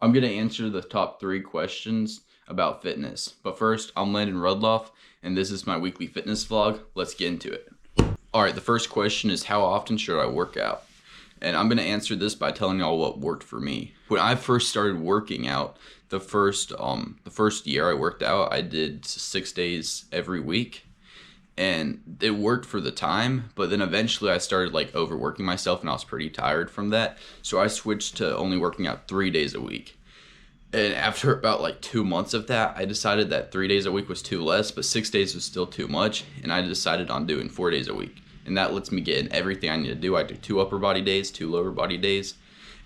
I'm going to answer the top 3 questions about fitness. But first, I'm Landon Rudloff, and this is my weekly fitness vlog. Let's get into it. Alright, the first question is, how often should I work out? And I'm going to answer this by telling y'all what worked for me. When I first started working out, the first year I worked out, I did 6 days every week. And it worked for the time, but then eventually I started like overworking myself and I was pretty tired from that. So I switched to only working out 3 days a week. And after about like 2 months of that, I decided that 3 days a week was too less, but 6 days was still too much. And I decided on doing 4 days a week. And that lets me get in everything I need to do. I do 2 upper body days, 2 lower body days.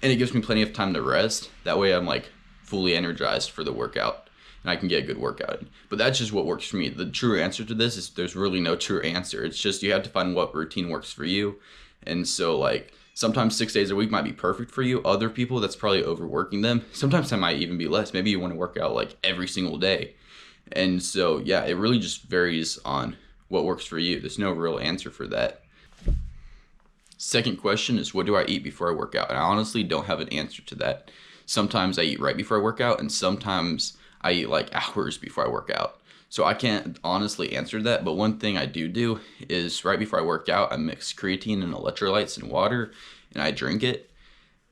And it gives me plenty of time to rest. That way I'm like fully energized for the workout. And I can get a good workout in. But that's just what works for me. The true answer to this is there's really no true answer. It's just you have to find what routine works for you. And so like sometimes 6 days a week might be perfect for you. Other people, that's probably overworking them. Sometimes that might even be less. Maybe you want to work out like every single day. And so yeah, it really just varies on what works for you. There's no real answer for that. Second question is, what do I eat before I work out? And I honestly don't have an answer to that. Sometimes I eat right before I work out, and sometimes I eat like hours before I work out. So I can't honestly answer that, but one thing I do is right before I work out, I mix creatine and electrolytes and water, and I drink it.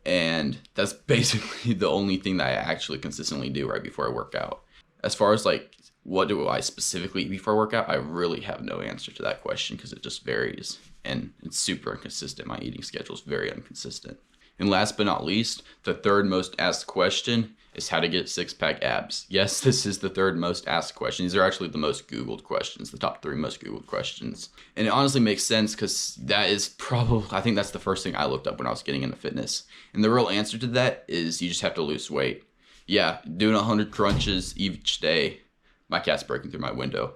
And that's basically the only thing that I actually consistently do right before I work out. As far as like, what do I specifically eat before I work out? I really have no answer to that question because it just varies. And it's super inconsistent. My eating schedule is very inconsistent. And last but not least, the third most asked question is how to get 6-pack abs. Yes, this is the third most asked question. These are actually the most Googled questions, the top 3 most Googled questions. And it honestly makes sense because that is probably, I think that's the first thing I looked up when I was getting into fitness. And the real answer to that is you just have to lose weight. Yeah, doing 100 crunches each day. My cat's breaking through my window.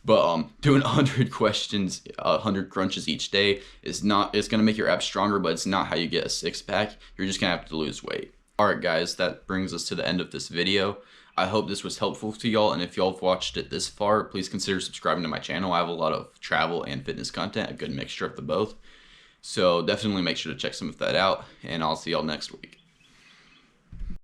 But doing 100 crunches each day is not, it's going to make your abs stronger, but it's not how you get a 6-pack. You're just going to have to lose weight. Alright guys, that brings us to the end of this video. I hope this was helpful to y'all, and if y'all have watched it this far, please consider subscribing to my channel. I have a lot of travel and fitness content, a good mixture of the both. So definitely make sure to check some of that out, and I'll see y'all next week.